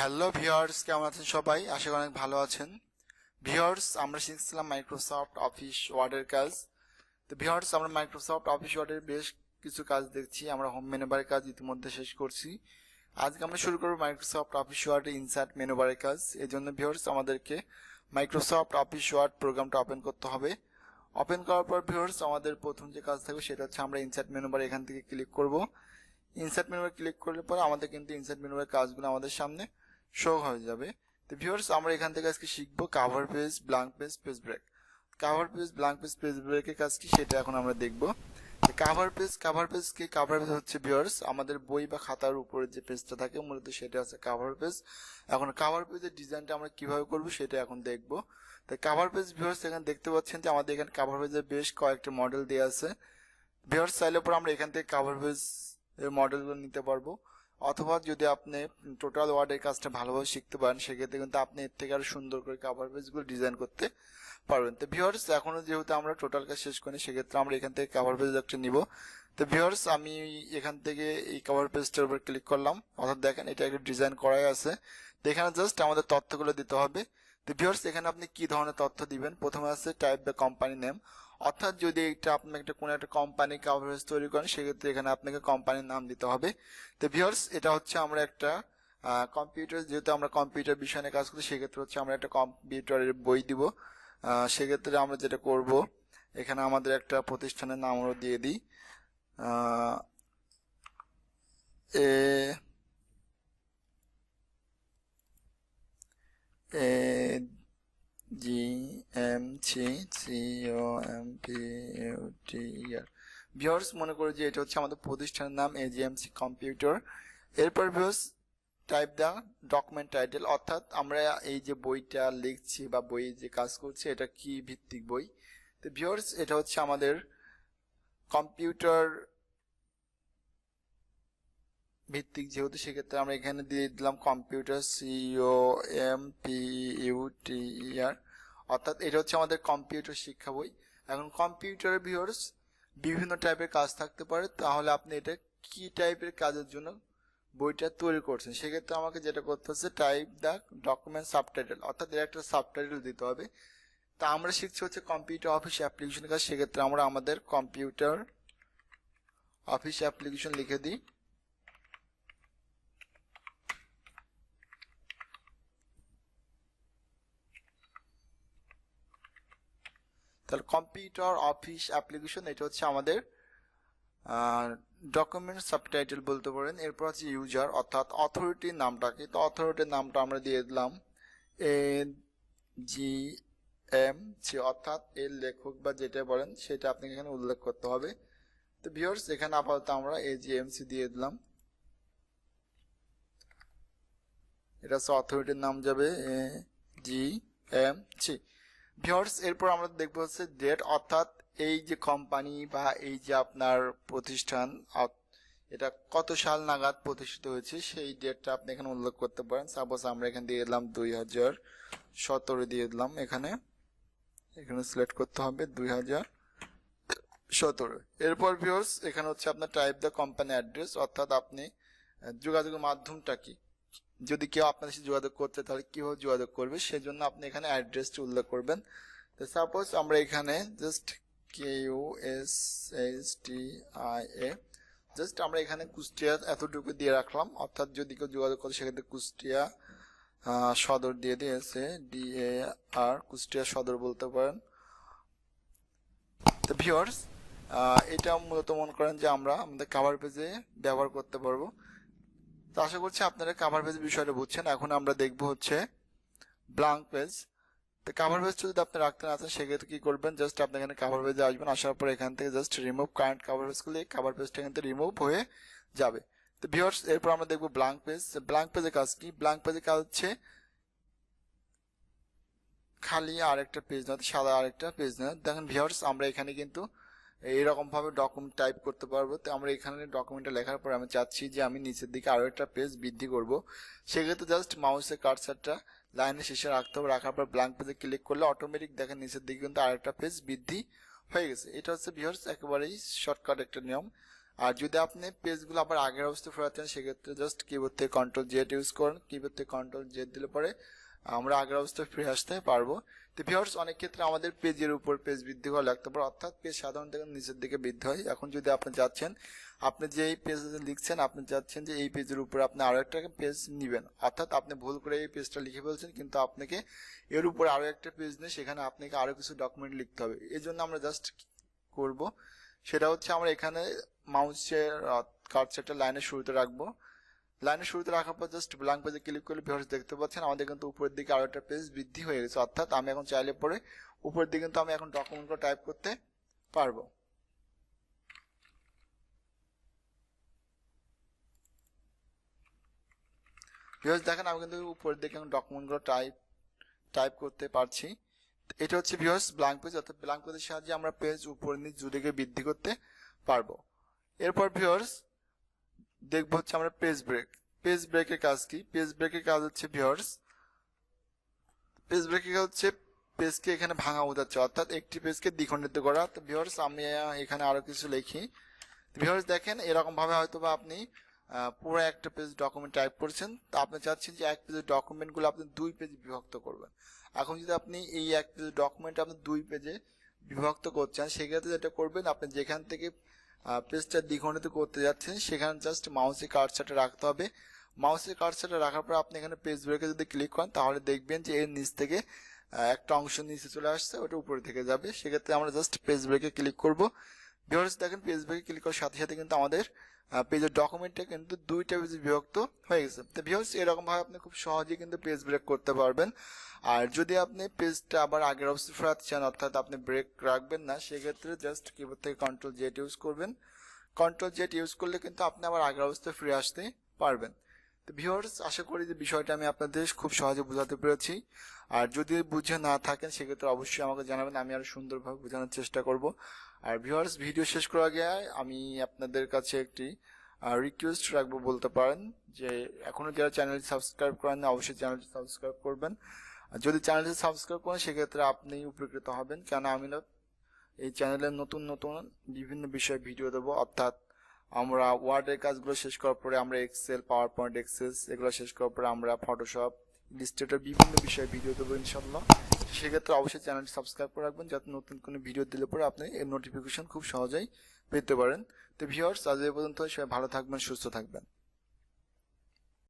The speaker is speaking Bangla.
হ্যালো ভিউয়ার্স, কেমন আছেন সবাই? আশা করি অনেক ভালো আছেন। ভিউয়ার্স, আমরা শিখছিলাম মাইক্রোসফট অফিস ওয়ার্ডের কাজ। তো ভিউয়ার্স, আমরা মাইক্রোসফট অফিস ওয়ার্ডের বেশ কিছু কাজ দেখছি। আমরা হোম মেনুবারের কাজ ইতিমধ্যে শেষ করছি। আজকে আমরা শুরু করব মাইক্রোসফট অফিস ওয়ার্ডের ইনসার্ট মেনুবারের কাজ। এই জন্য ভিউয়ার্স, আমাদেরকে মাইক্রোসফট অফিস ওয়ার্ড প্রোগ্রামটা ওপেন করতে হবে। ওপেন করার পর ভিউয়ার্স, আমাদের প্রথম যে কাজ থাকবে সেটা হচ্ছে আমরা ইনসার্ট মেনুবার এখান থেকে ক্লিক করব। ইনসার্ট মেনুবার ক্লিক করলে পরে আমাদের কিন্তু ইনসার্ট মেনুবার কাজগুলো আমাদের সামনে শো হয়ে যাবে। তো ভিউয়ার্স, আমরা এখান থেকে আজকে শিখবো cover page, blank page, page break. Cover page, blank page, page ব্রেকের কাজ কি সেটা এখন আমরা দেখবো। কাভার পেজ হচ্ছে ভিউয়ার্স আমাদের বই বা খাতার উপরে যে পেজটা থাকে মূলত সেটা হচ্ছে কাভার পেজ। এখন কাভার পেজের ডিজাইনটা আমরা কিভাবে করব সেটা এখন দেখবো। তো কাভার পেজ ভিউয়ার্স, এখানে দেখতে পাচ্ছেন যে আমাদের এখানে কাভার পেজের বেশ কয়েকটা মডেল দেওয়া আছে। ভিউয়ার্স, চাইলে পর আমরা এখান থেকে কাভার পেজ এর মডেলগুলো নিতে পারবো, অথবা যদি আপনি টোটাল ওয়ার্ডের কাজটা ভালোভাবে শিখতে পারেন সেক্ষেত্রে কিন্তু আপনি এর থেকে আরো সুন্দর করে কাভার পেজগুলো ডিজাইন করতে পারবেন। তো ভিউয়ার্স, এখনো যেহেতু আমরা টোটাল কাজ শেষ করি সেক্ষেত্রে আমরা এখান থেকে কাভার পেজ একটা নিব। তো ভিউয়ার্স, আমি এখান থেকে এই কাভার পেজটার উপর ক্লিক করলাম, অর্থাৎ দেখেন এটা একটা ডিজাইন করাই আছে। তো এখানে জাস্ট আমাদের তথ্যগুলো দিতে হবে। তো ভিউয়ার্স, এখানে আপনি কি ধরনের তথ্য দিবেন? প্রথমে আছে টাইপ দ্য কোম্পানি নেম, অর্থাৎ যদি এটা আপনি কোনো একটা কোম্পানি কাভারেজ তৈরি করেন সেক্ষেত্রে এখানে আপনাকে কোম্পানির নাম দিতে হবে। তো ভিউয়ার্স, এটা হচ্ছে আমরা একটা কম্পিউটার, যেহেতু আমরা কম্পিউটার বিষয় নিয়ে কাজ করি সেক্ষেত্রে হচ্ছে আমরা একটা কম্পিউটারের বই দিব। সেক্ষেত্রে আমরা যেটা করব, এখানে আমাদের একটা প্রতিষ্ঠানের নাম আমরা দিয়ে দিই, GMCCOMPUTER। ভিউয়ার্স, মনে করি যে এটা হচ্ছে আমাদের প্রতিষ্ঠানের নাম AGMC কম্পিউটার। এরপর ভিউয়ার্স, টাইপ দা ডকুমেন্ট টাইটেল, অর্থাৎ আমরা এই যে বইটা লিখছি বা বই যে কাজ করছি এটা কি ভিত্তিক বই। তো ভিউয়ার্স, এটা হচ্ছে আমাদের কম্পিউটার ভিত্তিক, যেহেতু সেক্ষেত্রে আমরা এখানে দিয়ে দিলাম কম্পিউটার COMPUTER, অর্থাৎ এটা হচ্ছে আমাদের কম্পিউটার শিক্ষা বই। এখন কম্পিউটারের ভিউয়ার্স বিভিন্ন টাইপের কাজ থাকতে পারে, তাহলে আপনি এটা কি টাইপের কাজের জন্য বইটা তৈরি করছেন সেক্ষেত্রে আমাকে যেটা করতে হচ্ছে টাইপ দ্য ডকুমেন্ট সাবটাইটেল, অর্থাৎ এর একটা সাবটাইটেল দিতে হবে। তা আমরা শিখছি হচ্ছে কম্পিউটার অফিস অ্যাপ্লিকেশন কাজ, সেক্ষেত্রে আমরা আমাদের কম্পিউটার অফিস অ্যাপ্লিকেশন লিখে দিই। তাহলে কম্পিউটার অফিস অ্যাপ্লিকেশন এটা হচ্ছে আমাদের ডকুমেন্ট সাবটাইটেল বলতে পারেন। এরপর হচ্ছে ইউজার, অর্থাৎ অথরিটির নামটাকে, তো অথরিটির নামটা আমরা দিয়ে দিলাম AGMC, অর্থাৎ এর লেখক বা যেটা বলেন সেটা আপনাকে এখানে উল্লেখ করতে হবে। তো ভিউয়ার্স, এখানে আপাতত আমরা AGMC দিয়ে দিলাম। এটা হচ্ছে অথরিটির নাম যাবে AGMC। ভিউয়ার্স, এরপর আমরা দেখবো হচ্ছে ডেট, অর্থাৎ এই যে কোম্পানি বা এই যে আপনার প্রতিষ্ঠান এটা কত সাল নাগাদ প্রতিষ্ঠিত হয়েছে সেই ডেটটা আপনি এখানে উল্লেখ করতে পারেন। সাপোজ আমরা এখানে দিয়ে দিলাম 2017 দিয়ে দিলাম, এখানে সিলেক্ট করতে হবে 2017। এরপর ভিউয়ার্স, এখানে হচ্ছে আপনার টাইপ দ্য কোম্পানি অ্যাড্রেস, অর্থাৎ আপনি যোগাযোগের মাধ্যমটা কি, যদি কেউ আপনার সাথে যোগাযোগ করতে তাহলে কিভাবে যোগাযোগ করবে সেজন্য আপনি এখানে অ্যাড্রেসটি উল্লেখ করবেন। তো সাপোজ আমরা এখানে জাস্ট KUSHTIA, জাস্ট আমরা এখানে কুষ্টিয়া এতটুকু দিয়ে রাখলাম, অর্থাৎ যদি কেউ যোগাযোগ করে সেক্ষেত্রে কুষ্টিয়া সদর দিয়ে দিয়েছে DAR, কুষ্টিয়া সদর বলতে পারেন। তো ভিউয়ার্স, এটা মূলত মনে করেন যে আমরা আমাদের কাভার পেজে ব্যবহার করতে পারবো। তো আশা করছি আপনারা কাভার পেজ বিষয়টা বুঝছেন। এখন আমরা দেখবো হচ্ছে ব্ল্যাঙ্ক পেজ। তো কাভার পেজ যদি আপনি রাখতে না চান সেক্ষেত্রে কি করবেন, জাস্ট আপনি এখানে কাভার পেজে আসবেন, আসার পর এখান থেকে just remove current cover page করলে কাভার পেজটা কিন্তু রিমুভ হয়ে যাবে। তো ভিউয়ার্স, এরপর আমরা দেখবো ব্ল্যাঙ্ক পেজ। ব্ল্যাঙ্ক পেজের কাজ কি? ব্ল্যাঙ্ক পেজের কাজ হচ্ছে খালি আরেকটা পেজ না, সাদা আরেকটা পেজ না। দেখেন ভিউয়ার্স, আমরা এখানে কিন্তু এইরকম ভাবে ডকুমেন্ট টাইপ করতে পারবো। তো আমরা এখানে ডকুমেন্টটা লেখার পর আমি চাচ্ছি যে আমি নিচের দিকে আরো একটা পেজ বৃদ্ধি করব, সেক্ষেত্রে জাস্ট মাউসের কার্সারটা লাইনের শেষে রাখতে হবে, রাখার পর ব্ল্যাঙ্ক পেজে ক্লিক করলে অটোমেটিক দেখেন নিচের দিকে কিন্তু আরেকটা পেজ বৃদ্ধি হয়ে গেছে। এটা হচ্ছে ভিউয়ার্স একেবারেই শর্টকাট একটা নিয়ম। আর যদি আপনি পেজগুলো আবার আগের অবস্থায় ফেরাতে চান সেক্ষেত্রে জাস্ট কিবোর্ড থেকে কন্ট্রোল জেড ইউজ করেন। কিবোর্ড থেকে কন্ট্রোল জেড দিলে পরে আমরা আগের অবস্থায় ফিরে আসতে পারবো। তো ভিউয়ার্স, অনেক ক্ষেত্রে আমাদের পেজের উপর পেজ বৃদ্ধি করা লাগতে পারে, অর্থাৎ পেজ সাধারণত নিচের দিকে বৃদ্ধি হয়। এখন যদি আপনি চাচ্ছেন, আপনি যে এই পেজ লিখছেন, আপনি চাচ্ছেন যে এই পেজের উপরে আপনি আরো একটা পেজ নেবেন, অর্থাৎ আপনি ভুল করে এই পেজটা লিখে ফেলছেন, কিন্তু আপনাকে এর উপরে আরো একটা পেজ নিয়ে সেখানে আপনাকে আরো কিছু ডকুমেন্ট লিখতে হবে। এই জন্য আমরা জাস্ট করব সেটা হচ্ছে, আমরা এখানে মাউসের কার্সারটা লাইনের শুরুতে রাখবো। লাইনের শুরুতে রাখার পর জাস্ট ব্ল্যাঙ্ক পেজে ক্লিক করলে ভিউয়ার্স দেখতে পাচ্ছেন আমাদের কিন্তু উপরের দিকে আরো একটা পেজ বৃদ্ধি হয়ে গেছে, অর্থাৎ আমি এখন চাইলে পরে উপরের দিকে কিন্তু আমি এখন ডকুমেন্টগুলো টাইপ করতে পারবো। ভিউয়ার্স দেখেন আমি কিন্তু উপরের দিকে এখন ডকুমেন্টগুলো টাইপ করতে পারছি। এটা হচ্ছে ভিউয়ার্স ব্ল্যাঙ্ক পেজ, অর্থাৎ ব্ল্যাঙ্ক পেজের সাহায্যে আমরা পেজ উপর নিচ দুদিকে বৃদ্ধি করতে পারবো। এরপর ভিউয়ার্স দেখবো হচ্ছে আমরা পেজ ব্রেক। পেজ ব্রেকের কাজ কি? পেজ ব্রেকের কাজ হচ্ছে ভিউয়ার্স, পেজ ব্রেকের কাজ হচ্ছে পেজকে এখানে ভাঙা বোঝাচ্ছে, অর্থাৎ একটি পেজকে দ্বিখণ্ডিত করা। তো ভিউয়ার্স আমি এখানে আরো কিছু লিখি। ভিউয়ার্স দেখেন এরকম ভাবে হয়তোবা আপনি পুরো একটা পেজ ডকুমেন্ট টাইপ করছেন, তা আপনি চাচ্ছেন যে এক পেজের ডকুমেন্টগুলো আপনি দুই পেজে বিভক্ত করবেন। এখন যদি আপনি এই এক পেজের ডকুমেন্ট আপনি দুই পেজে বিভক্ত করছেন, সেক্ষেত্রে যেটা করবেন, আপনি যেখান থেকে পেজটা দ্বিখণ্ডিত করতে যাচ্ছেন সেখানে জাস্ট মাউসের কার্সারটা রাখতে হবে। মাউসের কার্সারটা রাখার পর আপনি এখানে পেজ ব্রেকে যদি ক্লিক করেন তাহলে দেখবেন যে এর নিচ থেকে একটা অংশ নিচে চলে আসছে, ওটা উপরে থেকে যাবে। সেক্ষেত্রে আমরা জাস্ট পেজ ব্রেকে ক্লিক করব। ভিউয়ার্স দেখেন পেজ ব্রেকে ক্লিক করার সাথে সাথে কিন্তু আমাদের পেজের ডকুমেন্টটা কিন্তু দুইটা পেজে বিভক্ত হয়ে গেছে। তো ভিউয়ার্স এরকম ভাবে আপনি খুব সহজেই কিন্তু পেজ ব্রেক করতে পারবেন। আর যদি আপনি পেজটা আবার আগের অবস্থায় ফেরাতে চান, অর্থাৎ আপনি ব্রেক রাখবেন না, সেক্ষেত্রে জাস্ট কিবোর্ড থেকে কন্ট্রোল জেড ইউজ করবেন। কন্ট্রোল জেড ইউজ করলে কিন্তু আপনি আবার আগের অবস্থায় ফিরে আসতে পারবেন। তো ভিউয়ার্স আশা করি যে বিষয়টা আমি আপনাদের খুব সহজে বোঝাতে পেরেছি। আর যদি বুঝে না থাকেন সেক্ষেত্রে অবশ্যই আমাকে জানাবেন, আমি আরো সুন্দরভাবে বোঝানোর চেষ্টা করব। আর ভিউয়ার্স ভিডিও শেষ করার আগে আমি আপনাদের কাছে একটি রিকোয়েস্ট রাখবো, বলতে পারেন যে এখনো যারা চ্যানেলটি সাবস্ক্রাইব করেন না অবশ্যই চ্যানেলটি সাবস্ক্রাইব করবেন। আর যদি চ্যানেলটি সাবস্ক্রাইব করেন সেক্ষেত্রে আপনি উপকৃত হবেন, কেন আমি না এই চ্যানেলে নতুন নতুন বিভিন্ন বিষয়ে ভিডিও দেবো, অর্থাৎ আমরা ওয়ার্ডের কাজগুলো শেষ করার পরে আমরা এক্সেল, পাওয়ার পয়েন্ট, এক্সেস এগুলো শেষ করার পরে আমরা ফটোশপ, ইলাস্ট্রেটর বিভিন্ন বিষয়ে ভিডিও দেবো ইনশাল্লাহ। সেক্ষেত্রে অবশ্যই চ্যানেলটি সাবস্ক্রাইব করে রাখবেন, যাতে নতুন কোনো ভিডিও দিলে পরে আপনি এর নোটিফিকেশন খুব সহজেই পেতে পারেন। তো ভিউয়ার্স আজ এই পর্যন্ত, সবাই ভালো থাকবেন, সুস্থ থাকবেন।